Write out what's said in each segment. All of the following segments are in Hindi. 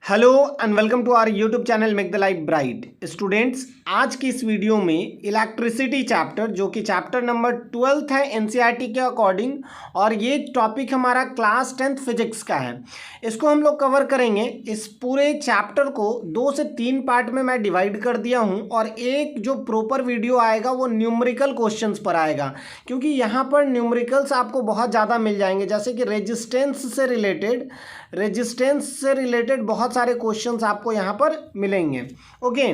Hello and welcome to our YouTube channel make the life bright. Students, आज की इस वीडियो में इलेक्ट्रिसिटी चैप्टर जो कि चैप्टर नंबर 12 है एनसीईआरटी के अकॉर्डिंग, और ये टॉपिक हमारा क्लास 10th फिजिक्स का है। इसको हम लोग कवर करेंगे। इस पूरे चैप्टर को 2 से 3 पार्ट में मैं डिवाइड कर दिया हूँ, और एक जो प्रॉपर वीडियो आएगा वो न्यूमेरिकल क्वेश्चंस पर आएगा, क्योंकि यहाँ पर न्यूमेरिकल्स आपको बहुत ज़्यादा मिल जाएंगे, जैसे कि रेजिस्टेंस से रिलेटेड बहुत सारे क्वेश्चंस आपको यहाँ पर मिलेंगे। ओके,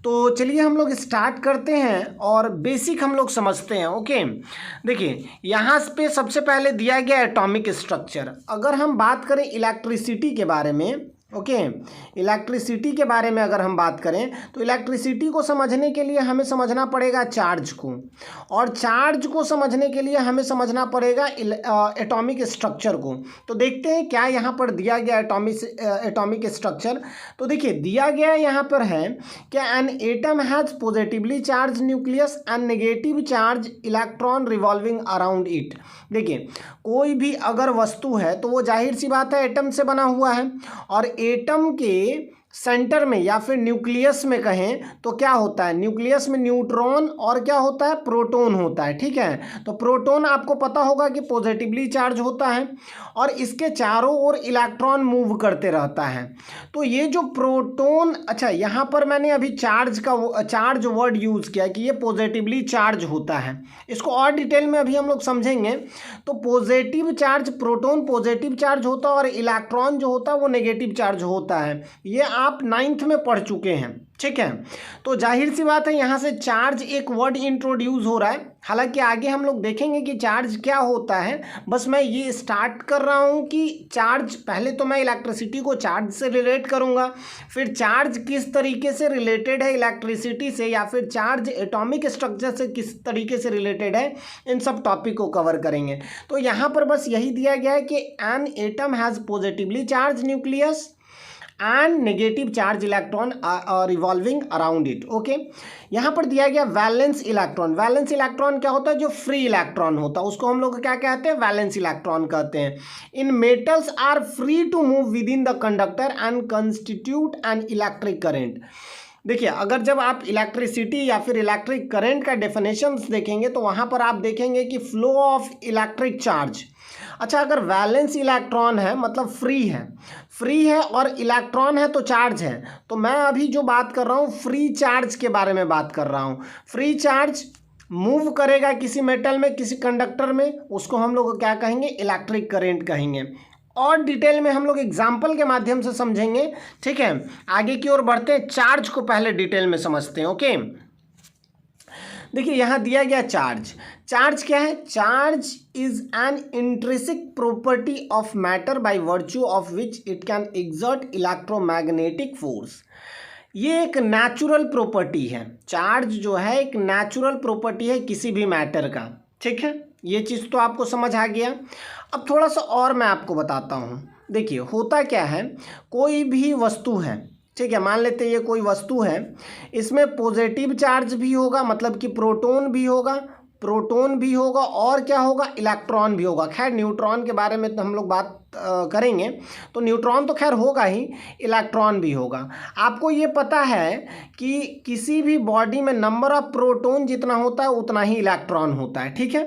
तो चलिए हम लोग स्टार्ट करते हैं और बेसिक हम लोग समझते हैं। ओके, देखिए यहाँ पे सबसे पहले दिया गया एटॉमिक स्ट्रक्चर। अगर हम बात करें इलेक्ट्रिसिटी के बारे में, ओके, इलेक्ट्रिसिटी के बारे में अगर हम बात करें तो इलेक्ट्रिसिटी को समझने के लिए हमें समझना पड़ेगा चार्ज को, और चार्ज को समझने के लिए हमें समझना पड़ेगा एटॉमिक स्ट्रक्चर को। तो देखते हैं क्या यहाँ पर दिया गया एटॉमिक स्ट्रक्चर। तो देखिए दिया गया यहाँ पर है कि an atom has positively charge nucleus and negative charge electron revolving around it. देखिए कोई भी अगर वस्तु है तो वो जाहिर सी बात है एटम से बना हुआ है, और एटम के सेंटर में या फिर न्यूक्लियस में कहें तो क्या होता है, न्यूक्लियस में न्यूट्रॉन और क्या होता है, प्रोटॉन होता है। ठीक है, तो प्रोटॉन आपको पता होगा कि पॉजिटिवली चार्ज होता है और इसके चारों ओर इलेक्ट्रॉन मूव करते रहता है। तो ये जो प्रोटॉन, अच्छा यहाँ पर मैंने अभी चार्ज वर्ड यूज़ किया कि ये पॉजिटिवली चार्ज होता है। इसको और डिटेल में अभी हम लोग समझेंगे। तो positive charge, proton positive charge होता है और इलेक्ट्रॉन जो होता है वो नेगेटिव चार्ज होता है। ये आप 9th में पढ़ चुके हैं। ठीक है, तो जाहिर सी बात है यहाँ से चार्ज एक वर्ड इंट्रोड्यूस हो रहा है। हालांकि आगे हम लोग देखेंगे कि चार्ज क्या होता है, बस मैं ये स्टार्ट कर रहा हूँ कि चार्ज, पहले तो मैं इलेक्ट्रिसिटी को चार्ज से रिलेट करूँगा, फिर चार्ज किस तरीके से रिलेटेड है इलेक्ट्रिसिटी से, या फिर चार्ज एटॉमिक स्ट्रक्चर से किस तरीके से रिलेटेड है, इन सब टॉपिक को कवर करेंगे। तो यहाँ पर बस यही दिया गया है कि an atom has positively charge nucleus and negative charge electron revolving around it. Okay, यहाँ पर दिया गया वैलेंस इलेक्ट्रॉन। वैलेंस इलेक्ट्रॉन क्या होता है, जो फ्री इलेक्ट्रॉन होता है उसको हम लोग क्या कहते हैं, वैलेंस इलेक्ट्रॉन कहते हैं। In metals are free to move within the conductor and constitute an electric current. देखिए अगर जब आप इलेक्ट्रिसिटी या फिर इलेक्ट्रिक करंट का डेफिनेशंस देखेंगे तो वहाँ पर आप देखेंगे कि फ्लो ऑफ इलेक्ट्रिक चार्ज। अच्छा, अगर वैलेंस इलेक्ट्रॉन है मतलब फ्री है और इलेक्ट्रॉन है तो चार्ज है। तो मैं अभी जो बात कर रहा हूँ फ्री चार्ज के बारे में बात कर रहा हूँ। फ्री चार्ज मूव करेगा किसी मेटल में, किसी कंडक्टर में, उसको हम लोग क्या कहेंगे, इलेक्ट्रिक करंट कहेंगे। और डिटेल में हम लोग एग्जाम्पल के माध्यम से समझेंगे। ठीक है, आगे की ओर बढ़ते हैं, चार्ज को पहले डिटेल में समझते हैं। ओके, देखिए यहाँ दिया गया चार्ज क्या है, charge is an intrinsic property of matter by virtue of which it can exert electromagnetic force. ये एक नेचुरल प्रॉपर्टी है। चार्ज जो है एक नेचुरल प्रॉपर्टी है किसी भी मैटर का। ठीक है, ये चीज़ तो आपको समझ आ गया। अब थोड़ा सा और मैं आपको बताता हूँ। देखिए होता क्या है, कोई भी वस्तु है, ठीक है, मान लेते हैं ये कोई वस्तु है, इसमें पॉजिटिव चार्ज भी होगा, मतलब कि प्रोटॉन भी होगा और क्या होगा, इलेक्ट्रॉन भी होगा। खैर न्यूट्रॉन के बारे में तो हम लोग बात करेंगे, तो न्यूट्रॉन तो खैर होगा ही, इलेक्ट्रॉन भी होगा। आपको ये पता है कि किसी भी बॉडी में नंबर ऑफ प्रोटॉन जितना होता है उतना ही इलेक्ट्रॉन होता है। ठीक है,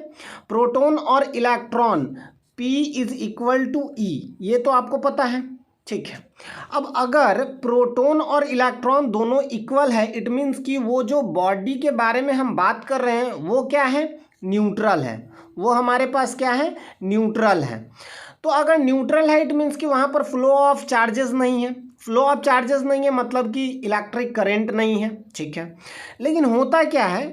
प्रोटॉन और electron P is equal to E, ये तो आपको पता है। ठीक है, अब अगर प्रोटॉन और इलेक्ट्रॉन दोनों इक्वल है, इट मीन्स कि वो जो बॉडी के बारे में हम बात कर रहे हैं वो क्या है, न्यूट्रल है। वो हमारे पास क्या है, न्यूट्रल है। तो अगर न्यूट्रल है इट मीन्स कि वहाँ पर फ्लो ऑफ चार्जेस नहीं है। फ्लो ऑफ चार्जेस नहीं है मतलब कि इलेक्ट्रिक करंट नहीं है। ठीक है, लेकिन होता क्या है,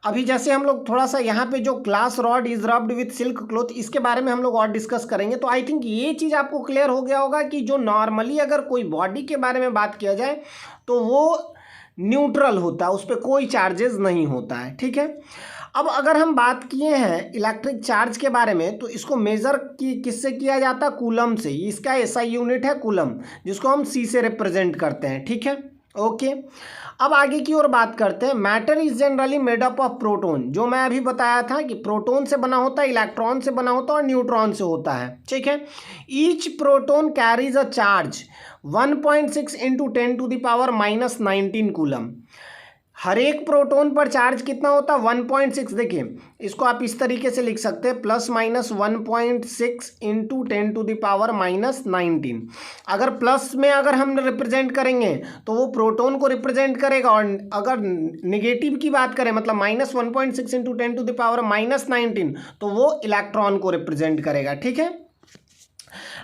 अभी जैसे हम लोग थोड़ा सा यहाँ पे जो glass rod is rubbed with silk cloth, इसके बारे में हम लोग और डिस्कस करेंगे। तो आई थिंक ये चीज़ आपको क्लियर हो गया होगा कि जो नॉर्मली अगर कोई बॉडी के बारे में बात किया जाए तो वो न्यूट्रल होता है, उस पर कोई चार्जेस नहीं होता है। ठीक है, अब अगर हम बात किए हैं इलेक्ट्रिक चार्ज के बारे में तो इसको मेज़र किससे किया जाता है, कूलम से। इसका एसआई यूनिट है कूलम, जिसको हम सी से रिप्रेजेंट करते हैं। ठीक है, ओके, अब आगे की ओर बात करते हैं। Matter is generally made up of proton, जो मैं अभी बताया था कि प्रोटोन से बना होता है, इलेक्ट्रॉन से बना होता है और न्यूट्रॉन से होता है, ठीक है। Each proton carries a charge 1.6 into 10⁻⁻19 coulomb. हर एक प्रोटोन पर चार्ज कितना होता है? 1.6। देखिए इसको आप इस तरीके से लिख सकते हैं, +-1.6 इंटू 10⁻⁻19। अगर प्लस में अगर हम रिप्रेजेंट करेंगे तो वो प्रोटोन को रिप्रेजेंट करेगा, और अगर निगेटिव की बात करें मतलब -1.6 इंटू 10⁻⁻19 तो वो इलेक्ट्रॉन को रिप्रेजेंट करेगा, ठीक है।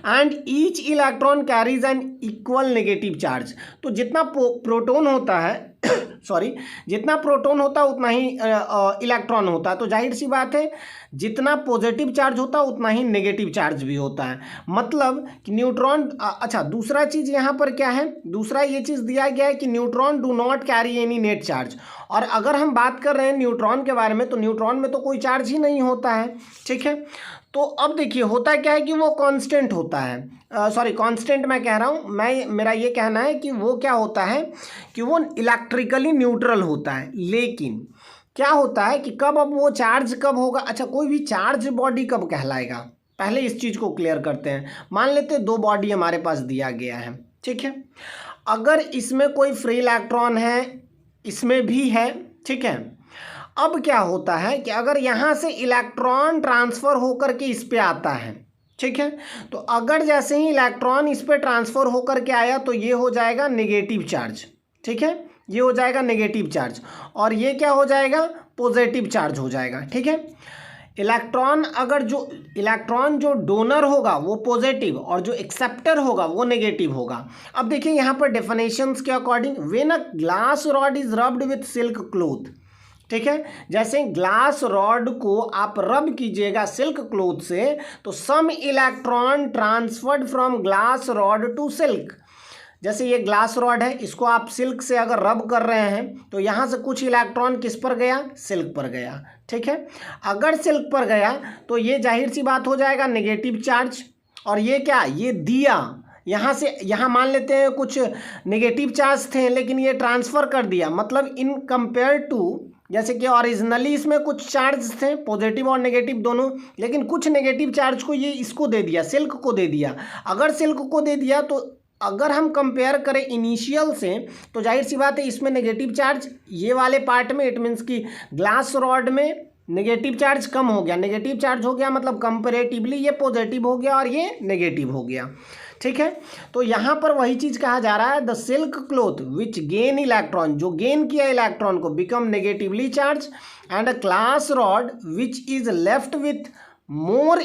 And each electron carries an equal negative charge. तो जितना प्रोटोन होता है सॉरी, जितना प्रोटोन होता है उतना ही इलेक्ट्रॉन होता है। तो जाहिर सी बात है जितना पॉजिटिव चार्ज होता है उतना ही नेगेटिव चार्ज भी होता है। मतलब कि न्यूट्रॉन, अच्छा दूसरा चीज़ यहाँ पर क्या है, दूसरा ये चीज़ दिया गया है कि neutron do not carry any net charge. और अगर हम बात कर रहे हैं न्यूट्रॉन के बारे में तो न्यूट्रॉन में तो कोई चार्ज ही नहीं होता है, ठीक है। तो अब देखिए होता क्या है कि वो कांस्टेंट होता है, सॉरी कांस्टेंट मैं कह रहा हूँ, मेरा ये कहना है कि वो क्या होता है कि वो इलेक्ट्रिकली न्यूट्रल होता है। लेकिन क्या होता है कि कब, अब वो चार्ज कब होगा, अच्छा कोई भी चार्ज बॉडी कब कहलाएगा, पहले इस चीज़ को क्लियर करते हैं। मान लेते हैं 2 बॉडी हमारे पास दिया गया है, ठीक है। अगर इसमें कोई फ्री इलेक्ट्रॉन है, इसमें भी है, ठीक है। अब क्या होता है कि अगर यहाँ से इलेक्ट्रॉन ट्रांसफ़र होकर के इस पे आता है, ठीक है, तो अगर जैसे ही इलेक्ट्रॉन इस पे ट्रांसफ़र होकर के आया तो ये हो जाएगा नेगेटिव चार्ज, ठीक है, ये हो जाएगा नेगेटिव चार्ज, और ये क्या हो जाएगा? पॉजिटिव चार्ज हो जाएगा, ठीक है। इलेक्ट्रॉन जो डोनर होगा वो पॉजिटिव और जो एक्सेप्टर होगा वो नेगेटिव होगा। अब देखिए यहाँ पर डेफिनेशंस के according, when a glass rod is rubbed with silk cloth, ठीक है, जैसे ग्लास रॉड को आप रब कीजिएगा सिल्क क्लॉथ से तो some electron transferred from glass rod to silk. जैसे ये ग्लास रॉड है, इसको आप सिल्क से अगर रब कर रहे हैं तो यहाँ से कुछ इलेक्ट्रॉन किस पर गया? सिल्क पर गया, ठीक है। अगर सिल्क पर गया तो ये जाहिर सी बात हो जाएगा नेगेटिव चार्ज, और ये क्या, ये दिया यहाँ से, यहाँ मान लेते हैं कुछ नेगेटिव चार्ज थे लेकिन ये ट्रांसफ़र कर दिया, मतलब इन कंपेयर टू, जैसे कि ओरिजिनली इसमें कुछ चार्ज थे पॉजिटिव और नेगेटिव दोनों, लेकिन कुछ नेगेटिव चार्ज को ये इसको दे दिया, सिल्क को दे दिया। अगर सिल्क को दे दिया तो अगर हम कंपेयर करें इनिशियल से तो जाहिर सी बात है इसमें नेगेटिव चार्ज ये वाले पार्ट में, इट मीन्स कि ग्लास रॉड में नेगेटिव चार्ज कम हो गया, नेगेटिव चार्ज हो गया मतलब कंपेरेटिवली ये पॉजिटिव हो गया और ये नेगेटिव हो गया, ठीक है। तो यहाँ पर वही चीज़ कहा जा रहा है, the silk cloth which gain electron, जो गेन किया इलेक्ट्रॉन को, become negatively charge, and a glass rod which is left with more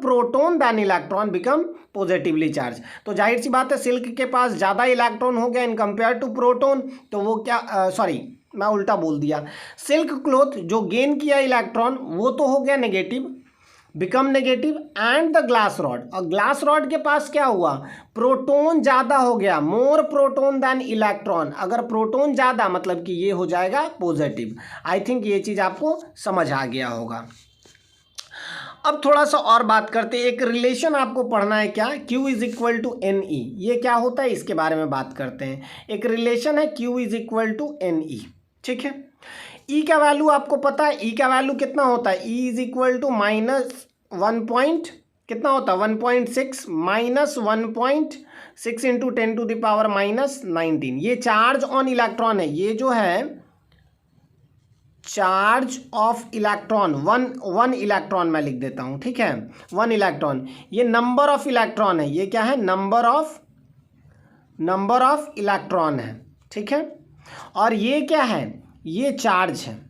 proton than electron become positively charge. तो जाहिर सी बात है सिल्क के पास ज़्यादा इलेक्ट्रॉन हो गया इन कंपेयर टू प्रोटोन, तो वो क्या, सॉरी मैं उल्टा बोल दिया, सिल्क क्लॉथ जो गेन किया इलेक्ट्रॉन वो तो हो गया negative, become negative, and the glass rod, और ग्लास रॉड के पास क्या हुआ? प्रोटोन ज़्यादा हो गया, मोर प्रोटोन दैन इलेक्ट्रॉन। अगर प्रोटोन ज़्यादा मतलब कि ये हो जाएगा पॉजिटिव। आई थिंक ये चीज़ आपको समझ आ गया होगा। अब थोड़ा सा और बात करते हैं, एक रिलेशन आपको पढ़ना है क्या, Q is equal to N E, ये क्या होता है इसके बारे में बात करते हैं। एक रिलेशन है Q is equal to N E, ठीक है। E का वैल्यू आपको पता है, E का वैल्यू कितना होता है? E इज इक्वल टू -1 कितना होता है 1.6 -1.6 इंटू 10⁻⁻19। ये चार्ज ऑन इलेक्ट्रॉन है, ये जो है charge of electron, one electron मैं लिख देता हूँ, ठीक है, 1 इलेक्ट्रॉन। ये नंबर ऑफ इलेक्ट्रॉन है, ये क्या है? नंबर ऑफ इलेक्ट्रॉन है, ठीक है। और ये क्या है? ये चार्ज है।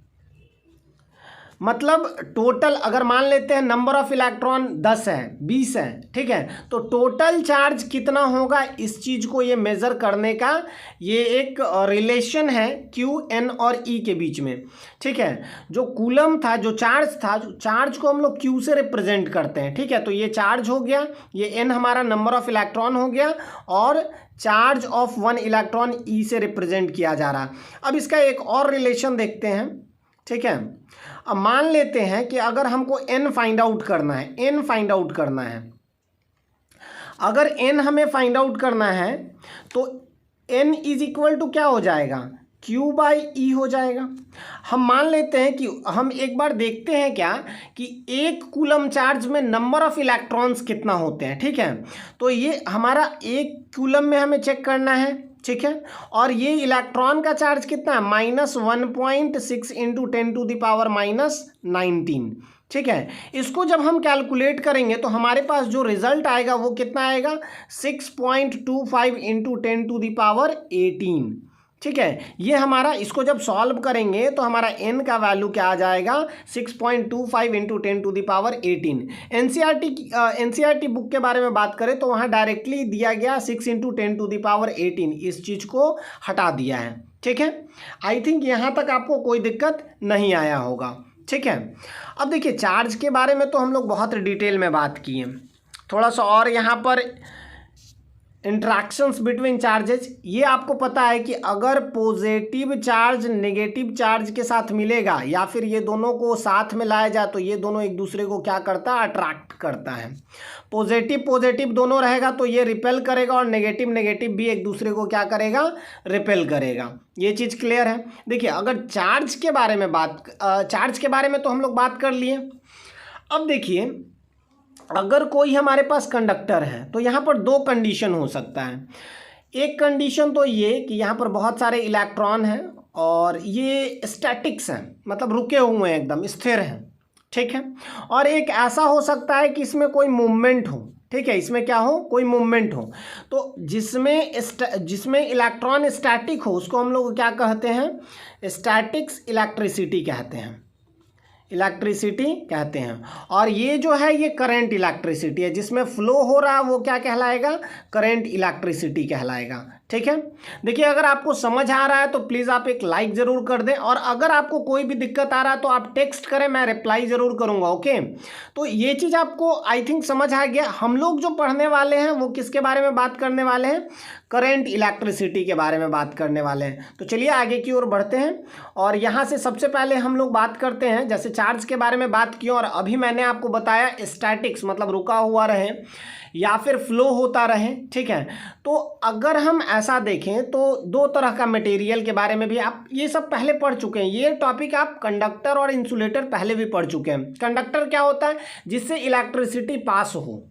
मतलब टोटल अगर मान लेते हैं नंबर ऑफ इलेक्ट्रॉन 10 है, 20 है, ठीक है, तो टोटल चार्ज कितना होगा, इस चीज़ को ये मेज़र करने का ये एक रिलेशन है Q N और E के बीच में, ठीक है। जो कूलम था, जो चार्ज को हम लोग Q से रिप्रेजेंट करते हैं, ठीक है। तो ये चार्ज हो गया, ये N हमारा नंबर ऑफ इलेक्ट्रॉन हो गया, और चार्ज ऑफ 1 इलेक्ट्रॉन E से रिप्रेजेंट किया जा रहा। अब इसका एक और रिलेशन देखते हैं, ठीक है। अब मान लेते हैं कि अगर हमको n फाइंड आउट करना है, अगर n हमें फाइंड आउट करना है तो N इज इक्वल टू क्या हो जाएगा, Q बाई E हो जाएगा। हम मान लेते हैं कि हम एक बार देखते हैं क्या कि एक कूलम चार्ज में नंबर ऑफ इलेक्ट्रॉन्स कितना होते हैं, ठीक है। तो ये हमारा एक कूलम में हमें चेक करना है, ठीक है। और ये इलेक्ट्रॉन का चार्ज कितना है, -1.6 इंटू 10⁻⁻19, ठीक है। इसको जब हम कैलकुलेट करेंगे तो हमारे पास जो रिजल्ट आएगा वो कितना आएगा, 6.25 इंटू 10⁻18, ठीक है। ये हमारा, इसको जब सॉल्व करेंगे तो हमारा n का वैल्यू क्या आ जाएगा, 6.25 इंटू 10⁻18। एनसीईआरटी बुक के बारे में बात करें तो वहाँ डायरेक्टली दिया गया 6 इंटू 10⁻18, इस चीज़ को हटा दिया है, ठीक है। आई थिंक यहाँ तक आपको कोई दिक्कत नहीं आया होगा, ठीक है। अब देखिए चार्ज के बारे में तो हम लोग बहुत डिटेल में बात किए, थोड़ा सा और यहाँ पर इंट्रैक्शंस बिटवीन चार्जेस। ये आपको पता है कि अगर पॉजिटिव चार्ज नेगेटिव चार्ज के साथ मिलेगा या फिर ये दोनों को साथ में लाया जाए तो ये दोनों एक दूसरे को क्या करता है, अट्रैक्ट करता है। पॉजिटिव पॉजिटिव दोनों रहेगा तो ये रिपेल करेगा और नेगेटिव नेगेटिव भी एक दूसरे को क्या करेगा, रिपेल करेगा। ये चीज़ क्लियर है। देखिए अगर चार्ज के बारे में तो हम लोग बात कर लिए। अब देखिए अगर कोई हमारे पास कंडक्टर है तो यहाँ पर दो कंडीशन हो सकता है। एक कंडीशन तो ये कि यहाँ पर बहुत सारे इलेक्ट्रॉन हैं और ये स्टैटिक्स हैं, मतलब रुके हुए हैं, एकदम स्थिर हैं, ठीक है। और एक ऐसा हो सकता है कि इसमें कोई मूवमेंट हो, ठीक है, इसमें क्या हो, कोई मूवमेंट हो। तो जिसमें इलेक्ट्रॉन स्टैटिक हो उसको हम लोग क्या कहते हैं, स्टैटिक्स इलेक्ट्रिसिटी कहते हैं, इलेक्ट्रिसिटी कहते हैं। और ये जो है ये करंट इलेक्ट्रिसिटी है, जिसमें फ्लो हो रहा है वो क्या कहलाएगा, करंट इलेक्ट्रिसिटी कहलाएगा, ठीक है। देखिए अगर आपको समझ आ रहा है तो प्लीज़ आप एक लाइक ज़रूर कर दें, और अगर आपको कोई भी दिक्कत आ रहा है तो आप टेक्स्ट करें, मैं रिप्लाई ज़रूर करूँगा, ओके। तो ये चीज़ आपको आई थिंक समझ आ गया। हम लोग जो पढ़ने वाले हैं वो किसके बारे में बात करने वाले हैं, करंट इलेक्ट्रिसिटी के बारे में बात करने वाले हैं। तो चलिए आगे की ओर बढ़ते हैं और यहाँ से सबसे पहले हम लोग बात करते हैं, जैसे चार्ज के बारे में बात की और अभी मैंने आपको बताया स्टैटिक्स मतलब रुका हुआ रहे या फिर फ्लो होता रहे, ठीक है। तो अगर हम ऐसा देखें तो दो तरह का मटेरियल के बारे में भी आप ये सब पहले पढ़ चुके हैं। ये टॉपिक आप कंडक्टर और इंसुलेटर पहले भी पढ़ चुके हैं। कंडक्टर क्या होता है, जिससे इलेक्ट्रिसिटी पास हो,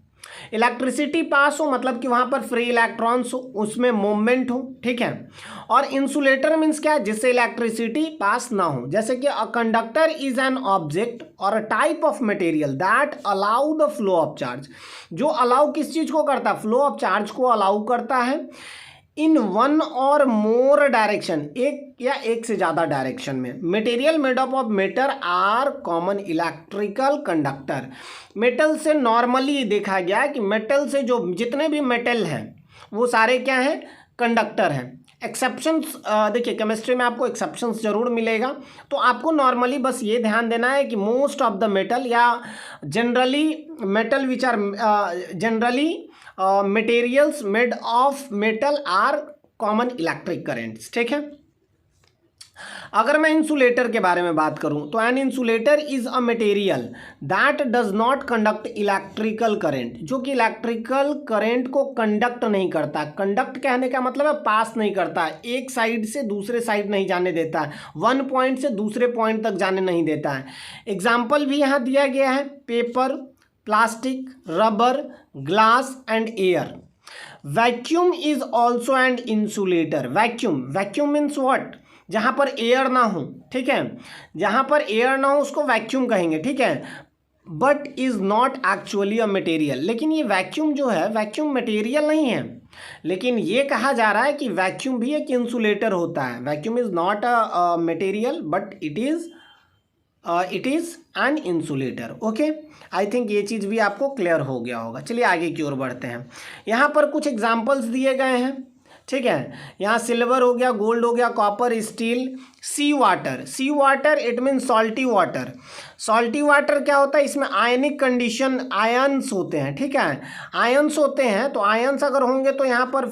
इलेक्ट्रिसिटी पास हो मतलब कि वहाँ पर फ्री इलेक्ट्रॉन्स हो, उसमें मूवमेंट हो, ठीक है। और इंसुलेटर मीन्स क्या है, जिससे इलेक्ट्रिसिटी पास ना हो। जैसे कि a conductor is an object और a type of material that allow the flow of charge. जो अलाउ किस चीज़ को करता है, फ्लो ऑफ चार्ज को अलाउ करता है इन वन और मोर डायरेक्शन, एक या एक से ज़्यादा डायरेक्शन में। Material made up of metal are common electrical conductor. Metal से नॉर्मली देखा गया कि मेटल से जो जितने भी मेटल हैं वो सारे क्या हैं, कंडक्टर हैं। एक्सेप्शंस देखिए केमिस्ट्री में आपको एक्सेप्शंस जरूर मिलेगा, तो आपको नॉर्मली बस ये ध्यान देना है कि मोस्ट ऑफ द मेटल या generally metal which are generally materials made of metal are common electric currents, ठीक है। अगर मैं इंसुलेटर के बारे में बात करूं तो an insulator is a material that does not conduct electrical current, जो कि इलेक्ट्रिकल करंट को कंडक्ट नहीं करता। कंडक्ट कहने का मतलब है पास नहीं करता, एक साइड से दूसरे साइड नहीं जाने देता है, वन पॉइंट से दूसरे पॉइंट तक जाने नहीं देता है। एग्जाम्पल भी यहाँ दिया गया है, paper, plastic, rubber, glass and air. Vacuum is also an insulator. Vacuum means what, जहाँ पर एयर ना हो, ठीक है, जहाँ पर एयर ना हो उसको वैक्यूम कहेंगे, ठीक है। But is not actually a material. लेकिन ये वैक्यूम जो है, वैक्यूम मटेरियल नहीं है, लेकिन ये कहा जा रहा है कि वैक्यूम भी एक इंसुलेटर होता है। Vacuum is not a material but it is an insulator, okay. I think ये चीज़ भी आपको क्लियर हो गया होगा। चलिए आगे की ओर बढ़ते हैं। यहाँ पर कुछ एग्जाम्पल्स दिए गए हैं, ठीक है। यहाँ सिल्वर हो गया, गोल्ड हो गया, copper, steel. Sea water it mean salty water. Salty water क्या होता है, इसमें आयनिक कंडीशन, आयंस होते हैं, ठीक है, आयंस होते हैं। तो आयंस अगर होंगे तो यहाँ पर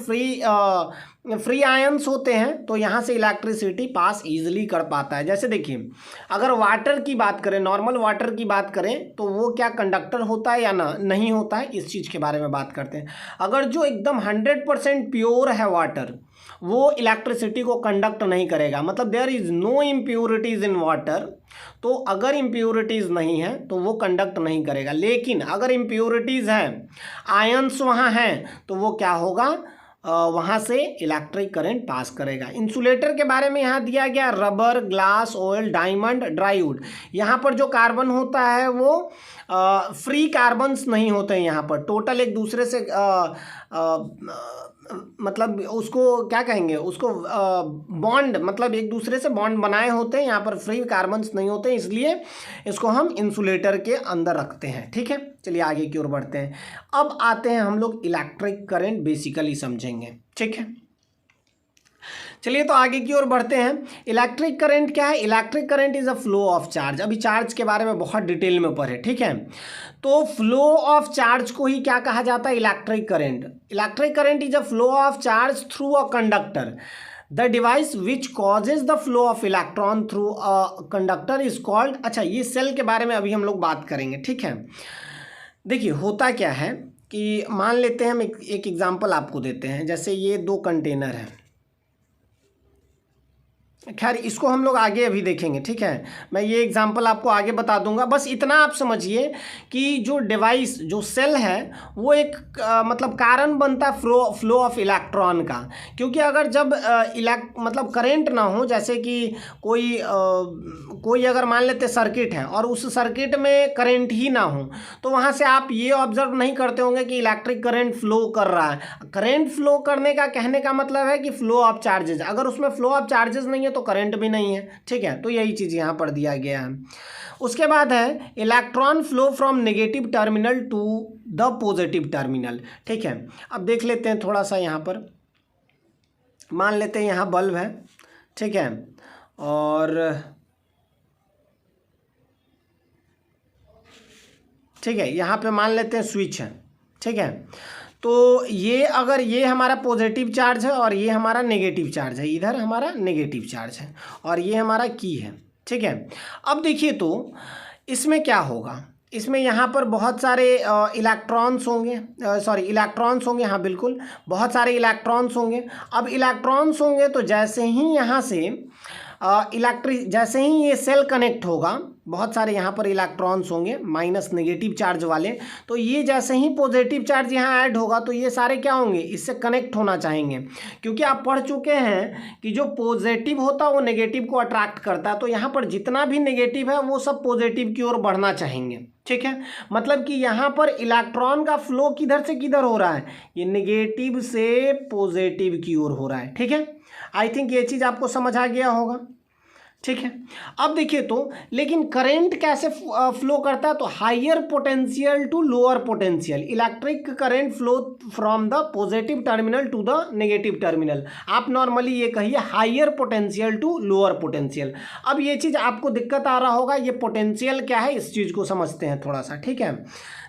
फ्री आयंस होते हैं, तो यहाँ से इलेक्ट्रिसिटी पास इजीली कर पाता है। जैसे देखिए अगर वाटर की बात करें, नॉर्मल वाटर की बात करें तो वो क्या कंडक्टर होता है या ना नहीं होता है, इस चीज़ के बारे में बात करते हैं। अगर जो एकदम 100% प्योर है वाटर, वो इलेक्ट्रिसिटी को कंडक्ट नहीं करेगा, मतलब there is no impurities in water, तो अगर इम्प्योरिटीज़ नहीं है तो वो कंडक्ट नहीं करेगा। लेकिन अगर इम्प्योरिटीज़ हैं, आयंस वहाँ हैं, तो वो क्या होगा, वहाँ से इलेक्ट्रिक करंट पास करेगा। इंसुलेटर के बारे में यहाँ दिया गया रबर, ग्लास, ऑयल, डायमंड, ड्राईवुड। यहाँ पर जो कार्बन होता है वो फ्री कार्बन्स नहीं होते हैं, यहाँ पर टोटल एक दूसरे से मतलब उसको क्या कहेंगे, उसको बॉन्ड, मतलब एक दूसरे से बॉन्ड बनाए होते हैं, यहाँ पर फ्री कार्बन्स नहीं होते, इसलिए इसको हम इंसुलेटर के अंदर रखते हैं। ठीक है, चलिए आगे की ओर बढ़ते हैं। अब आते हैं हम लोग इलेक्ट्रिक करंट बेसिकली समझेंगे। ठीक है, चलिए तो आगे की ओर बढ़ते हैं। इलेक्ट्रिक करंट क्या है? Electric current is a flow of charge. अभी चार्ज के बारे में बहुत डिटेल में पढ़े, ठीक है। तो फ्लो ऑफ चार्ज को ही क्या कहा जाता है? Electric current. Electric current is a flow of charge through a conductor. The device which causes the flow of electron through a conductor is called. अच्छा, ये सेल के बारे में अभी हम लोग बात करेंगे, ठीक है। देखिए होता क्या है कि मान लेते हैं, हम एक एग्जांपल आपको देते हैं। जैसे ये दो कंटेनर हैं, खैर इसको हम लोग आगे अभी देखेंगे, ठीक है। मैं ये एग्जांपल आपको आगे बता दूंगा। बस इतना आप समझिए कि जो डिवाइस, जो सेल है, वो एक मतलब कारण बनता है फ्लो ऑफ इलेक्ट्रॉन का। क्योंकि अगर जब मतलब करंट ना हो, जैसे कि कोई अगर मान लेते सर्किट है और उस सर्किट में करंट ही ना हो, तो वहाँ से आप ये ऑब्जर्व नहीं करते होंगे कि इलेक्ट्रिक करंट फ्लो कर रहा है। करंट फ्लो करने का कहने का मतलब है कि फ्लो ऑफ चार्जेस। अगर उसमें फ्लो ऑफ चार्जेस नहीं है तो करंट भी नहीं है, ठीक है। तो यही चीज़ यहाँ पर दिया गया है। उसके बाद है electron flow from negative terminal to the positive terminal, ठीक है। अब देख लेते हैं थोड़ा सा, यहाँ पर मान लेते हैं यहाँ बल्ब है, ठीक है, और ठीक है, यहाँ पे मान लेते हैं स्विच है, ठीक है। तो ये अगर ये हमारा पॉजिटिव चार्ज है और ये हमारा नेगेटिव चार्ज है, इधर हमारा नेगेटिव चार्ज है और ये हमारा की है, ठीक है। अब देखिए तो इसमें क्या होगा, इसमें यहाँ पर बहुत सारे इलेक्ट्रॉन्स होंगे, इलेक्ट्रॉन्स होंगे, हाँ बिल्कुल, बहुत सारे इलेक्ट्रॉन्स होंगे। अब इलेक्ट्रॉन्स होंगे तो जैसे ही यहाँ से जैसे ही ये सेल कनेक्ट होगा, बहुत सारे यहाँ पर इलेक्ट्रॉन्स होंगे माइनस नेगेटिव चार्ज वाले, तो ये जैसे ही पॉजिटिव चार्ज यहाँ ऐड होगा तो ये सारे क्या होंगे, इससे कनेक्ट होना चाहेंगे। क्योंकि आप पढ़ चुके हैं कि जो पॉजिटिव होता है वो नेगेटिव को अट्रैक्ट करता है, तो यहाँ पर जितना भी नेगेटिव है वो सब पॉजिटिव की ओर बढ़ना चाहेंगे, ठीक है। मतलब कि यहाँ पर इलेक्ट्रॉन का फ्लो किधर से किधर हो रहा है, ये नेगेटिव से पॉजिटिव की ओर हो रहा है, ठीक है। आई थिंक ये चीज़ आपको समझ आ गया होगा, ठीक है। अब देखिए तो लेकिन करंट कैसे फ्लो करता है, तो higher potential to lower potential. Electric current flow from the positive terminal to the negative terminal. आप नॉर्मली ये कहिए higher potential to lower potential. अब ये चीज़ आपको दिक्कत आ रहा होगा, ये पोटेंशियल क्या है, इस चीज़ को समझते हैं थोड़ा सा, ठीक है।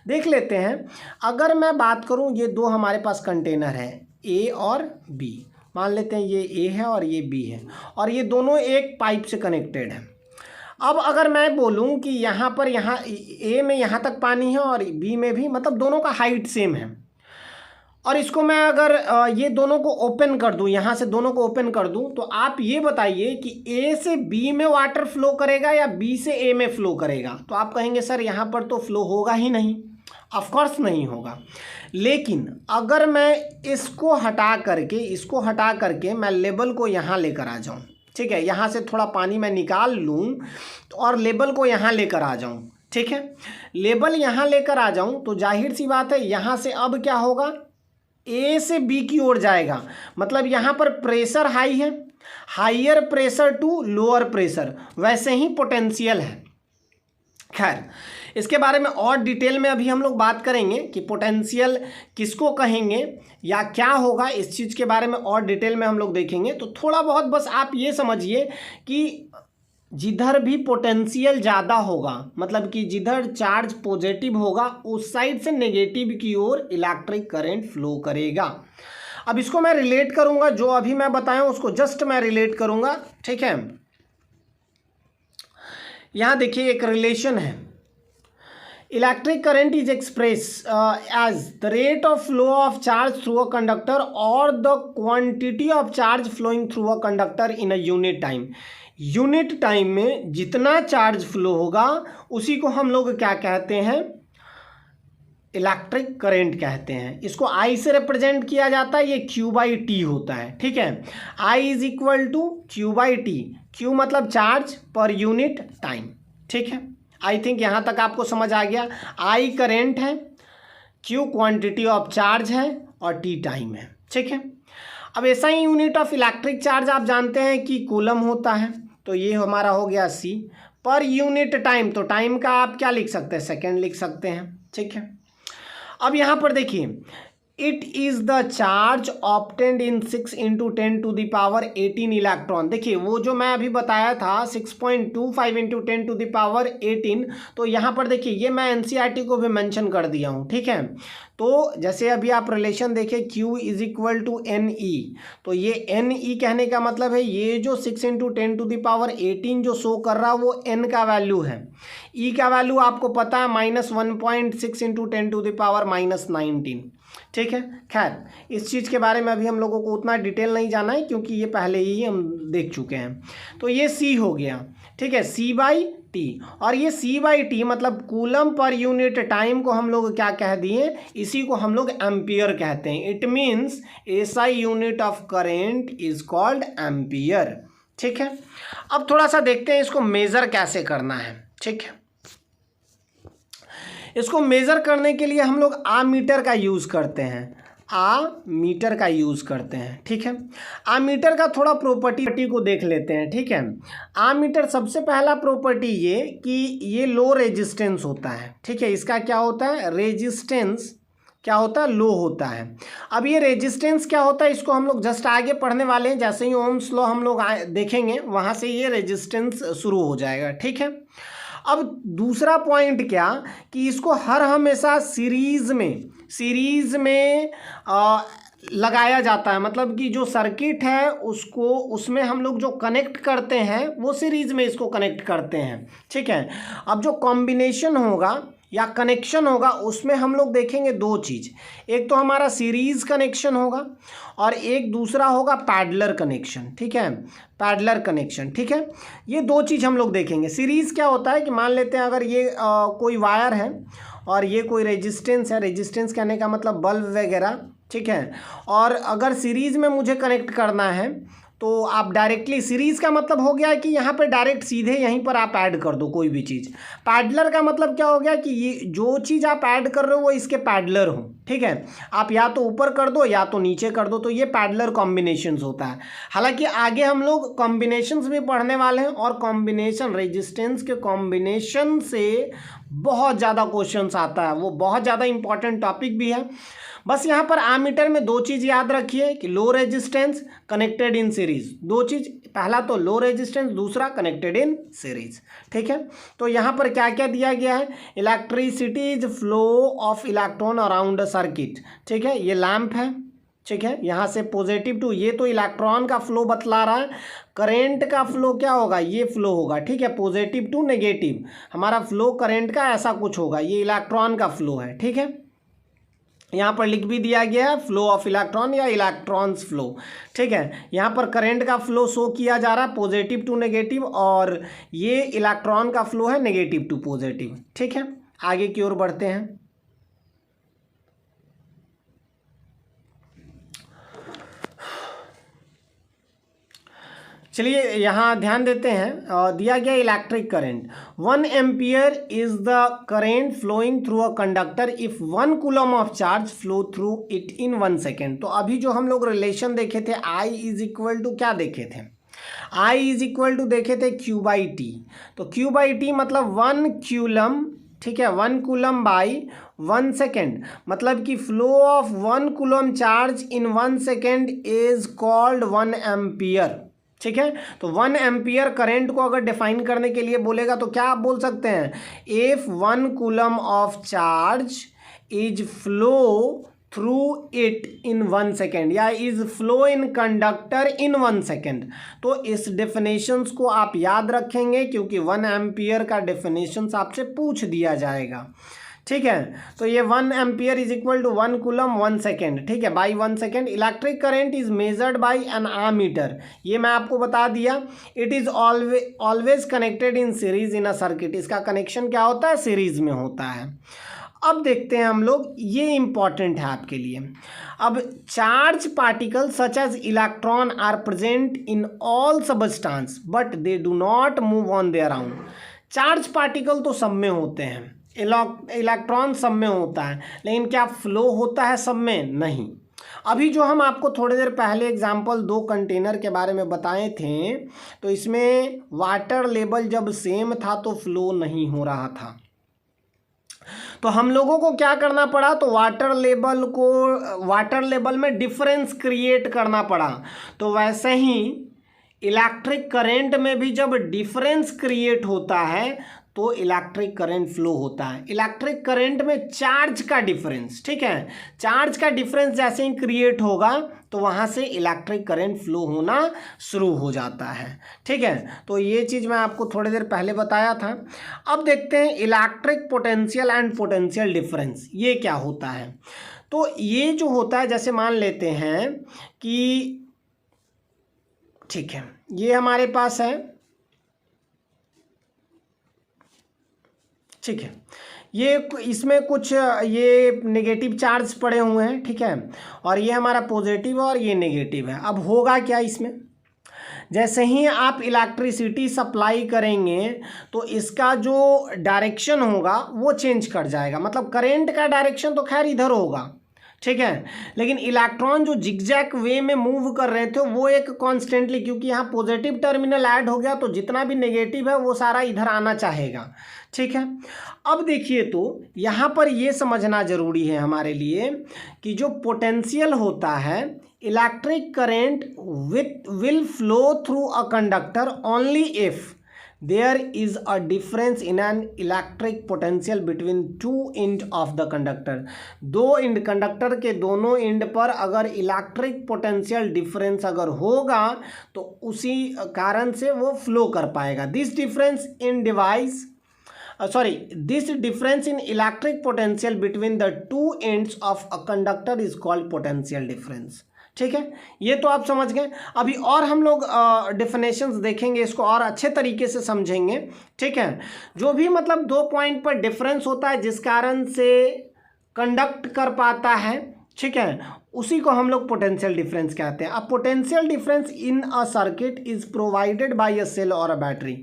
देख लेते हैं, अगर मैं बात करूँ, ये दो हमारे पास कंटेनर है ए और बी, मान लेते हैं ये ए है और ये बी है, और ये दोनों एक पाइप से कनेक्टेड है। अब अगर मैं बोलूं कि यहाँ पर ए में यहाँ तक पानी है और बी में भी, मतलब दोनों का हाइट सेम है, और इसको मैं अगर ये दोनों को ओपन कर दूं, यहाँ से दोनों को ओपन कर दूं, तो आप ये बताइए कि ए से बी में वाटर फ्लो करेगा या बी से ए में फ्लो करेगा। तो आप कहेंगे सर यहाँ पर तो फ्लो होगा ही नहीं, ऑफ कोर्स नहीं होगा। लेकिन अगर मैं इसको हटा करके मैं लेबल को यहाँ लेकर आ जाऊँ, ठीक है, यहाँ से थोड़ा पानी मैं निकाल लूँ और लेबल को यहाँ लेकर आ जाऊँ, ठीक है, लेबल यहाँ लेकर आ जाऊँ, तो जाहिर सी बात है यहाँ से अब क्या होगा, ए से बी की ओर जाएगा। मतलब यहाँ पर प्रेशर हाई है, higher pressure to lower pressure, वैसे ही पोटेंशियल है। खैर इसके बारे में और डिटेल में अभी हम लोग बात करेंगे कि पोटेंशियल किसको कहेंगे या क्या होगा, इस चीज़ के बारे में और डिटेल में हम लोग देखेंगे। तो थोड़ा बहुत बस आप ये समझिए कि जिधर भी पोटेंशियल ज़्यादा होगा, मतलब कि जिधर चार्ज पॉजिटिव होगा उस साइड से नेगेटिव की ओर इलेक्ट्रिक करंट फ्लो करेगा। अब इसको मैं रिलेट करूँगा, जो अभी मैं बताया उसको जस्ट मैं रिलेट करूँगा, ठीक है। यहाँ देखिए एक रिलेशन है, electric current is express as the rate of flow of charge through a conductor और the quantity of charge flowing through a conductor in a unit time. Unit time में जितना चार्ज फ्लो होगा उसी को हम लोग क्या कहते हैं, इलेक्ट्रिक करंट कहते हैं। इसको आई से रिप्रेजेंट किया जाता है, ये क्यू बाई टी होता है, ठीक है। I is equal to Q by T, Q मतलब चार्ज पर यूनिट टाइम, ठीक है। आई थिंक यहाँ तक आपको समझ आ गया। आई करंट है, क्यू क्वांटिटी ऑफ चार्ज है और टी टाइम है, ठीक है। अब ऐसा ही यूनिट ऑफ इलेक्ट्रिक चार्ज आप जानते हैं कि कूलम होता है, तो ये हमारा हो गया सी। पर यूनिट टाइम, तो टाइम का आप क्या लिख सकते हैं, सेकेंड लिख सकते हैं, ठीक है। अब यहाँ पर देखिए, it is the charge obtained in 6 × 10⁻18 electron. देखिए वो जो मैं अभी बताया था 6.25 × 10⁻18, तो यहाँ पर देखिए ये मैं NCERT को भी मेंशन कर दिया हूँ, ठीक है। तो जैसे अभी आप रिलेशन देखें Q is equal to NE, तो ये NE कहने का मतलब है ये जो 6 × 10⁻18 जो शो कर रहा है वो N का वैल्यू है। E का वैल्यू आपको पता है -1.6 × 10⁻19, ठीक है। खैर इस चीज़ के बारे में अभी हम लोगों को उतना डिटेल नहीं जाना है क्योंकि ये पहले ही हम देख चुके हैं। तो ये C हो गया, ठीक है, C/T। और ये C/T मतलब कूलम पर यूनिट टाइम को हम लोग क्या कह दिए, इसी को हम लोग एम्पियर कहते हैं। It means SI unit of current is called ampere, ठीक है। अब थोड़ा सा देखते हैं इसको मेज़र कैसे करना है, ठीक है। इसको मेज़र करने के लिए हम लोग आमीटर का यूज़ करते हैं, आमीटर का यूज़ करते हैं, ठीक है। आमीटर का थोड़ा प्रॉपर्टी को देख लेते हैं, ठीक है। आमीटर सबसे पहला प्रॉपर्टी ये कि ये लो रेजिस्टेंस होता है, ठीक है। इसका क्या होता है, रेजिस्टेंस क्या होता है, लो होता है। अब ये रेजिस्टेंस क्या होता है इसको हम लोग जस्ट आगे पढ़ने वाले हैं, जैसे ही ओम्स लॉ हम लोग देखेंगे वहाँ से ये रेजिस्टेंस शुरू हो जाएगा, ठीक है। अब दूसरा पॉइंट क्या कि इसको हर हमेशा सीरीज़ में लगाया जाता है, मतलब कि जो सर्किट है उसको उसमें हम लोग जो कनेक्ट करते हैं वो सीरीज़ में इसको कनेक्ट करते हैं, ठीक है। अब जो कॉम्बिनेशन होगा या कनेक्शन होगा उसमें हम लोग देखेंगे दो चीज़, एक तो हमारा सीरीज़ कनेक्शन होगा और एक दूसरा होगा पैरेलल कनेक्शन, ठीक है, पैरेलल कनेक्शन, ठीक है। ये दो चीज़ हम लोग देखेंगे। सीरीज़ क्या होता है कि मान लेते हैं अगर ये कोई वायर है और ये कोई रेजिस्टेंस है, रेजिस्टेंस कहने का मतलब बल्ब वगैरह, ठीक है। और अगर सीरीज़ में मुझे कनेक्ट करना है तो आप डायरेक्टली, सीरीज़ का मतलब हो गया कि यहाँ पे डायरेक्ट सीधे यहीं पर आप ऐड कर दो कोई भी चीज़। पैरेलल का मतलब क्या हो गया कि ये जो चीज़ आप ऐड कर रहे हो वो इसके पैरेलल हो, ठीक है। आप या तो ऊपर कर दो या तो नीचे कर दो, तो ये पैरेलल कॉम्बिनेशंस होता है। हालांकि आगे हम लोग कॉम्बिनेशंस भी पढ़ने वाले हैं और कॉम्बिनेशन, रेजिस्टेंस के कॉम्बिनेशन से बहुत ज़्यादा क्वेश्चंस आता है, वो बहुत ज़्यादा इंपॉर्टेंट टॉपिक भी है। बस यहाँ पर आमीटर में दो चीज़ याद रखिए कि low resistance connected in series, दो चीज़, पहला तो लो रेजिस्टेंस, दूसरा कनेक्टेड इन सीरीज, ठीक है। तो यहाँ पर क्या क्या दिया गया है, electricity is flow of electron around a circuit, ठीक है। ये लैंप है, ठीक है, यहाँ से पॉजिटिव टू, ये तो इलेक्ट्रॉन का फ्लो बतला रहा है। करेंट का फ्लो क्या होगा, ये फ्लो होगा, ठीक है, पॉजिटिव टू नेगेटिव हमारा फ्लो करेंट का ऐसा कुछ होगा, ये इलेक्ट्रॉन का फ्लो है, ठीक है। यहाँ पर लिख भी दिया गया है फ्लो ऑफ इलेक्ट्रॉन या इलेक्ट्रॉन्स फ्लो, ठीक है। यहाँ पर करंट का फ्लो शो किया जा रहा है पॉजिटिव टू नेगेटिव और ये इलेक्ट्रॉन का फ्लो है नेगेटिव टू पॉजिटिव, ठीक है। आगे की ओर बढ़ते हैं। चलिए यहाँ ध्यान देते हैं, दिया गया electric current 1 ampere is the current flowing through a conductor if 1 coulomb of charge flow through it in 1 second. तो अभी जो हम लोग रिलेशन देखे थे I इज इक्वल टू क्या देखे थे, I इज इक्वल टू देखे थे Q/T। तो Q/T मतलब 1 कूलम, ठीक है, 1 कूलम बाई 1 सेकेंड, मतलब कि flow of 1 coulomb charge in 1 second is called 1 ampere, ठीक है। तो 1 एम्पियर करंट को अगर डिफाइन करने के लिए बोलेगा तो क्या आप बोल सकते हैं, if 1 coulomb of charge is flow through it in 1 second या is flow in conductor in 1 second. तो इस डेफिनेशंस को आप याद रखेंगे क्योंकि 1 एम्पियर का डेफिनेशंस आपसे पूछ दिया जाएगा। ठीक है, तो ये 1 ampere is equal to 1 coulomb 1 second. ठीक है, by 1 second. Electric current is measured by an ammeter, ये मैं आपको बता दिया। It is always connected in series in a circuit, इसका कनेक्शन क्या होता है, सीरीज में होता है। अब देखते हैं हम लोग, ये इंपॉर्टेंट है आपके लिए। अब charge particle such as electron are present in all substance but they do not move on their own. Charge particle तो सब में होते हैं, इलेक्ट्रॉन सब में होता है, लेकिन क्या फ्लो होता है सब में? नहीं। अभी जो हम आपको थोड़ी देर पहले एग्जांपल 2 कंटेनर के बारे में बताए थे, तो इसमें वाटर लेवल जब सेम था तो फ्लो नहीं हो रहा था। तो हम लोगों को क्या करना पड़ा, तो वाटर लेवल में डिफरेंस क्रिएट करना पड़ा। तो वैसे ही इलेक्ट्रिक करंट में भी जब डिफरेंस क्रिएट होता है तो इलेक्ट्रिक करंट फ्लो होता है। इलेक्ट्रिक करंट में चार्ज का डिफरेंस, ठीक है, चार्ज का डिफरेंस जैसे ही क्रिएट होगा तो वहाँ से इलेक्ट्रिक करंट फ्लो होना शुरू हो जाता है। ठीक है, तो ये चीज़ मैं आपको थोड़ी देर पहले बताया था। अब देखते हैं electric potential and potential difference, ये क्या होता है। तो ये जो होता है, जैसे मान लेते हैं कि ठीक है, ये हमारे पास है, ठीक है, ये इसमें कुछ ये नेगेटिव चार्ज पड़े हुए हैं, ठीक है, और ये हमारा पॉजिटिव और ये नेगेटिव है। अब होगा क्या इसमें, जैसे ही आप इलेक्ट्रिसिटी सप्लाई करेंगे तो इसका जो डायरेक्शन होगा वो चेंज कर जाएगा। मतलब करंट का डायरेक्शन तो खैर इधर होगा, ठीक है, लेकिन इलेक्ट्रॉन जो जिगजैग वे में मूव कर रहे थे वो एक कॉन्स्टेंटली, क्योंकि यहाँ पॉजिटिव टर्मिनल ऐड हो गया तो जितना भी नेगेटिव है वो सारा इधर आना चाहेगा। ठीक है, अब देखिए, तो यहाँ पर ये समझना जरूरी है हमारे लिए कि जो पोटेंशियल होता है, electric current will flow through a conductor only if there is a difference in an electric potential between two end of the conductor। दो इंड, कंडक्टर के दोनों एंड पर अगर इलेक्ट्रिक पोटेंशियल डिफरेंस अगर होगा तो उसी कारण से वो फ्लो कर पाएगा। This difference in electric potential between the two ends of a conductor is called potential difference. ठीक है, ये तो आप समझ गए। अभी और हम लोग डेफिनेशंस देखेंगे, इसको और अच्छे तरीके से समझेंगे। ठीक है, जो भी मतलब 2 पॉइंट पर डिफरेंस होता है जिस कारण से कंडक्ट कर पाता है, ठीक है, उसी को हम लोग पोटेंशियल डिफरेंस कहते हैं। अब potential difference in a circuit is provided by a cell और अ बैटरी।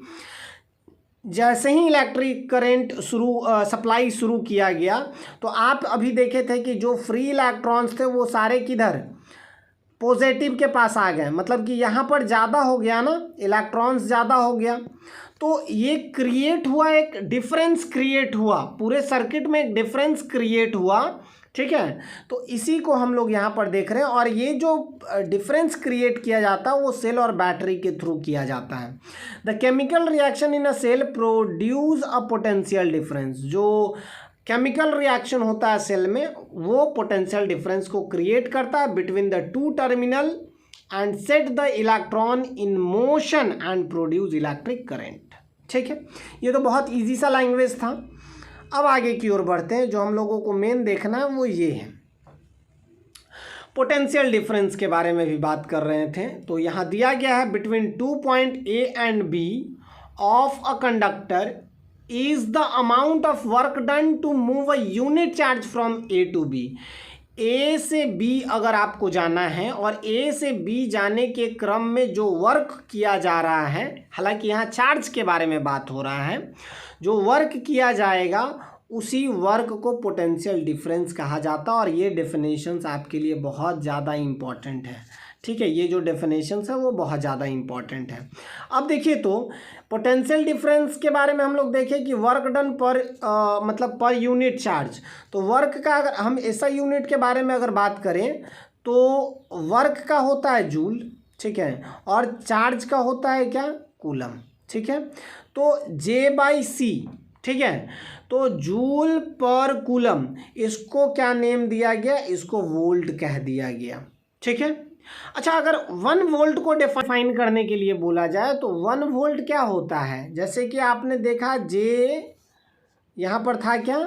जैसे ही इलेक्ट्रिक करंट सप्लाई शुरू किया गया तो आप अभी देखे थे कि जो फ्री इलेक्ट्रॉन्स थे वो सारे किधर, पॉजिटिव के पास आ गए। मतलब कि यहाँ पर ज़्यादा हो गया ना, इलेक्ट्रॉन्स ज़्यादा हो गया, तो ये क्रिएट हुआ, एक डिफरेंस क्रिएट हुआ, पूरे सर्किट में एक डिफरेंस क्रिएट हुआ। ठीक है, तो इसी को हम लोग यहाँ पर देख रहे हैं, और ये जो डिफरेंस क्रिएट किया जाता है वो सेल और बैटरी के थ्रू किया जाता है। The chemical reaction in a cell produce a potential difference. जो केमिकल रिएक्शन होता है सेल में वो पोटेंशियल डिफरेंस को क्रिएट करता है between the two terminal and set the electron in motion and produce electric current. ठीक है, ये तो बहुत इजी सा लैंग्वेज था। अब आगे की ओर बढ़ते हैं, जो हम लोगों को मेन देखना है वो ये है, पोटेंशियल डिफरेंस के बारे में भी बात कर रहे थे। तो यहाँ दिया गया है between 2 point A and B of a conductor is the amount of work done to move a unit charge from A to B। A से B अगर आपको जाना है और A से B जाने के क्रम में जो वर्क किया जा रहा है, हालांकि यहाँ चार्ज के बारे में बात हो रहा है, जो वर्क किया जाएगा उसी वर्क को पोटेंशियल डिफरेंस कहा जाता है। और ये डेफिनेशंस आपके लिए बहुत ज़्यादा इम्पॉर्टेंट है। ठीक है, ये जो डेफिनेशंस है वो बहुत ज़्यादा इम्पॉर्टेंट है। अब देखिए, तो पोटेंशियल डिफरेंस के बारे में हम लोग देखें कि वर्क डन पर मतलब पर यूनिट चार्ज। तो वर्क का अगर हम ऐसा यूनिट के बारे में अगर बात करें तो वर्क का होता है जूल, ठीक है, और चार्ज का होता है क्या, कूलम। ठीक है, तो J/C, ठीक है। तो जूल पर कूलम, इसको क्या नेम दिया गया, इसको वोल्ट कह दिया गया, ठीक है। अच्छा, अगर 1 वोल्ट को डिफाइन करने के लिए बोला जाए तो 1 वोल्ट क्या होता है, जैसे कि आपने देखा जे यहाँ पर था क्या,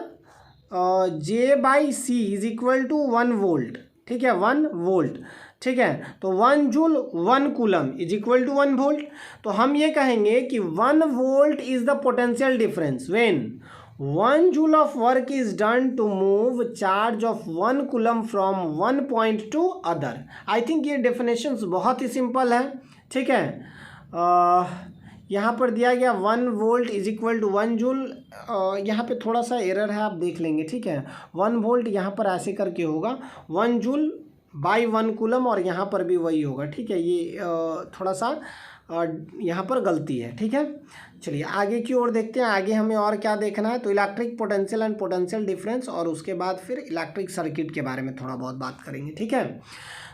J/C is equal to 1 volt, ठीक है, 1 वोल्ट, ठीक है। तो 1 joule 1 coulomb is equal to 1 volt. तो हम ये कहेंगे कि 1 volt is the potential difference when 1 joule of work is done to move charge of 1 coulomb from 1 point to other. I think ये डेफिनेशंस बहुत ही सिंपल है, ठीक है। यहाँ पर दिया गया 1 volt is equal to 1 joule, यहाँ पे थोड़ा सा एरर है, आप देख लेंगे, ठीक है। 1 वोल्ट यहाँ पर ऐसे करके होगा 1 जूल बाई 1 कूलम, और यहाँ पर भी वही होगा, ठीक है। ये थोड़ा सा यहाँ पर गलती है, ठीक है। चलिए आगे की ओर देखते हैं, आगे हमें और क्या देखना है। तो electric potential and potential difference, और उसके बाद फिर इलेक्ट्रिक सर्किट के बारे में थोड़ा बहुत बात करेंगे, ठीक है।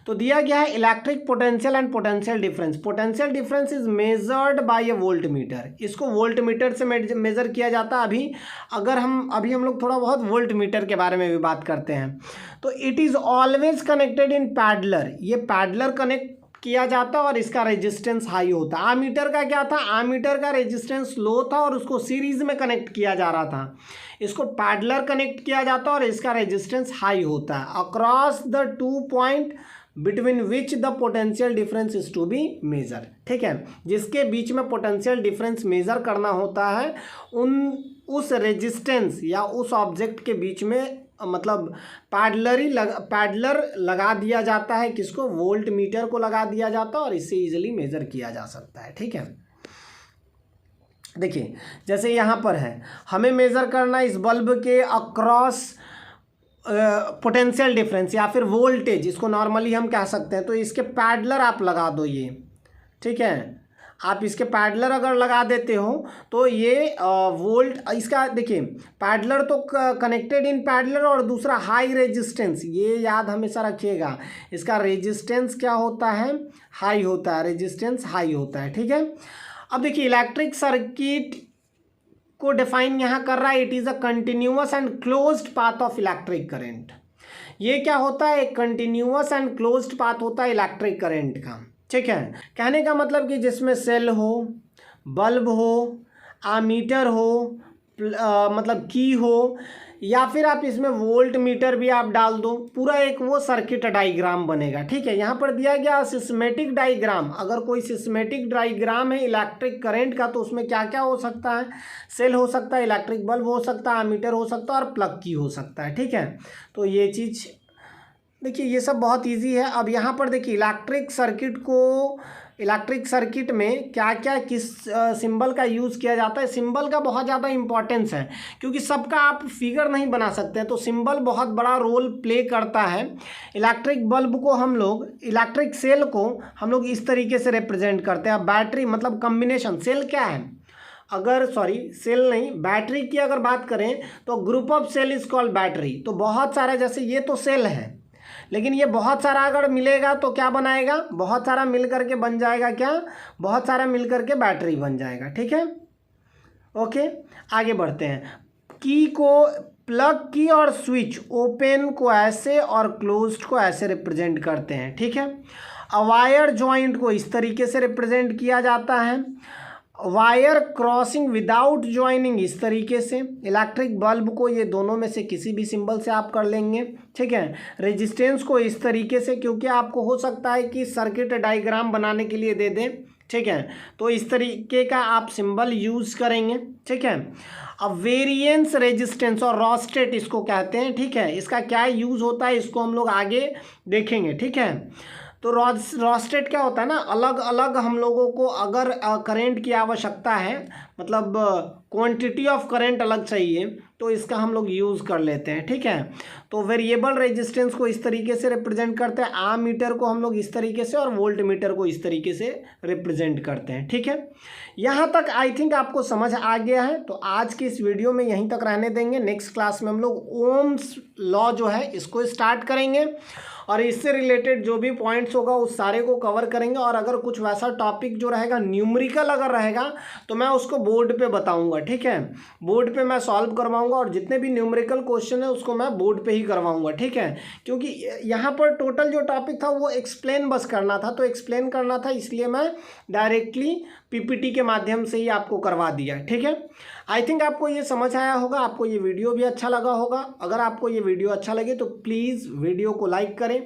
तो दिया गया है electric potential and potential difference. Potential difference is measured by A volt meter, इसको वोल्ट मीटर से मेजर किया जाता है। अभी हम लोग थोड़ा बहुत वोल्ट मीटर के बारे में भी बात करते हैं। तो it is always connected in peddler, ये पैडलर कनेक्ट किया जाता है और इसका रेजिस्टेंस हाई होता है। आमीटर का क्या था, आमीटर का रेजिस्टेंस लो था और उसको सीरीज में कनेक्ट किया जा रहा था, इसको पैडलर कनेक्ट किया जाता है और इसका रेजिस्टेंस हाई होता है। Across the 2 point between which the potential difference is to be measure, ठीक है। जिसके बीच में पोटेंशियल डिफरेंस मेजर करना होता है, उस रेजिस्टेंस या उस ऑब्जेक्ट के बीच में मतलब पैडलर लगा दिया जाता है, किसको, वोल्ट मीटर को लगा दिया जाता है, और इससे इजीली मेजर किया जा सकता है, ठीक है। देखिए जैसे यहाँ पर है, हमें मेजर करना इस बल्ब के अक्रॉस पोटेंशियल डिफरेंस या फिर वोल्टेज, इसको नॉर्मली हम कह सकते हैं। तो इसके पैडलर आप लगा दो ये, ठीक है। आप इसके पैडलर अगर लगा देते हो तो ये वोल्ट, इसका देखिए पैडलर तो कनेक्टेड इन पैडलर, और दूसरा हाई रेजिस्टेंस, ये याद हमेशा रखिएगा, इसका रेजिस्टेंस क्या होता है, हाई होता है, रेजिस्टेंस हाई होता है, ठीक है। अब देखिए इलेक्ट्रिक सर्किट को डिफाइन यहाँ कर रहा है, it is a continuous and closed path of electric current. ये क्या होता है, एक कंटिन्यूअस एंड क्लोज्ड पाथ होता है इलेक्ट्रिक करंट का, ठीक है। कहने का मतलब कि जिसमें सेल हो, बल्ब हो, आमीटर हो, मतलब की हो, या फिर आप इसमें वोल्ट मीटर भी आप डाल दो, पूरा एक वो सर्किट डायग्राम बनेगा, ठीक है। यहाँ पर दिया गया सिस्मेटिक डायग्राम। अगर कोई सिस्मेटिक डायग्राम है इलेक्ट्रिक करंट का, तो उसमें क्या क्या हो सकता है, सेल हो सकता है, इलेक्ट्रिक बल्ब हो सकता है, आमीटर हो सकता है, और प्लग की हो सकता है, ठीक है। तो ये चीज़ देखिए, ये सब बहुत इजी है। अब यहाँ पर देखिए इलेक्ट्रिक सर्किट में क्या क्या किस सिंबल का यूज़ किया जाता है। सिंबल का बहुत ज़्यादा इंपॉर्टेंस है, क्योंकि सबका आप फिगर नहीं बना सकते हैं, तो सिंबल बहुत बड़ा रोल प्ले करता है। इलेक्ट्रिक बल्ब को हम लोग, इलेक्ट्रिक सेल को हम लोग इस तरीके से रिप्रेजेंट करते हैं। बैटरी मतलब कम्बिनेशन, सेल क्या है, सेल नहीं, बैटरी की अगर बात करें तो group of cell is called battery. तो बहुत सारा, जैसे ये तो सेल है, लेकिन ये बहुत सारा अगर मिलेगा तो क्या बनाएगा, बहुत सारा मिल करके बन जाएगा क्या, बहुत सारा मिल करके बैटरी बन जाएगा, ठीक है। ओके, आगे बढ़ते हैं। की को, प्लग की और स्विच ओपन को ऐसे और क्लोज्ड को ऐसे रिप्रेजेंट करते हैं, ठीक है। वायर जॉइंट को इस तरीके से रिप्रेजेंट किया जाता है। वायर क्रॉसिंग विदाउट ज्वाइनिंग इस तरीके से। इलेक्ट्रिक बल्ब को ये दोनों में से किसी भी सिंबल से आप कर लेंगे, ठीक है। रेजिस्टेंस को इस तरीके से, क्योंकि आपको हो सकता है कि सर्किट डायग्राम बनाने के लिए दे दें, ठीक है, तो इस तरीके का आप सिंबल यूज़ करेंगे, ठीक है। अब वेरिएंस रेजिस्टेंस और रॉस्टेट इसको कहते हैं, ठीक है। इसका क्या यूज़ होता है इसको हम लोग आगे देखेंगे, ठीक है। तो रॉस्टेट क्या होता है ना, अलग अलग हम लोगों को अगर करंट की आवश्यकता है, मतलब क्वांटिटी ऑफ करंट अलग चाहिए, तो इसका हम लोग यूज़ कर लेते हैं, ठीक है। तो वेरिएबल रेजिस्टेंस को इस तरीके से रिप्रेजेंट करते हैं, आम मीटर को हम लोग इस तरीके से, और वोल्ट मीटर को इस तरीके से रिप्रेजेंट करते हैं, ठीक है। यहाँ तक आई थिंक आपको समझ आ गया है। तो आज की इस वीडियो में यहीं तक रहने देंगे। नेक्स्ट क्लास में हम लोग ओम्स लॉ जो है इसको स्टार्ट करेंगे, और इससे रिलेटेड जो भी पॉइंट्स होगा उस सारे को कवर करेंगे। और अगर कुछ वैसा टॉपिक जो रहेगा न्यूमेरिकल अगर रहेगा तो मैं उसको बोर्ड पे बताऊंगा, ठीक है। बोर्ड पे मैं सॉल्व करवाऊंगा और जितने भी न्यूमेरिकल क्वेश्चन है उसको मैं बोर्ड पे ही करवाऊंगा, ठीक है। क्योंकि यहाँ पर टोटल जो टॉपिक था वो एक्सप्लेन बस करना था, तो एक्सप्लेन करना था इसलिए मैं डायरेक्टली पीपीटी के माध्यम से ही आपको करवा दिया, ठीक है। आई थिंक आपको ये समझ आया होगा, आपको ये वीडियो भी अच्छा लगा होगा। अगर आपको ये वीडियो अच्छा लगे तो प्लीज़ वीडियो को लाइक करें,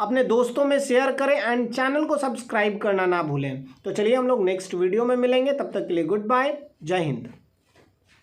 अपने दोस्तों में शेयर करें एंड चैनल को सब्सक्राइब करना ना भूलें। तो चलिए हम लोग नेक्स्ट वीडियो में मिलेंगे, तब तक के लिए गुड बाय, जय हिंद।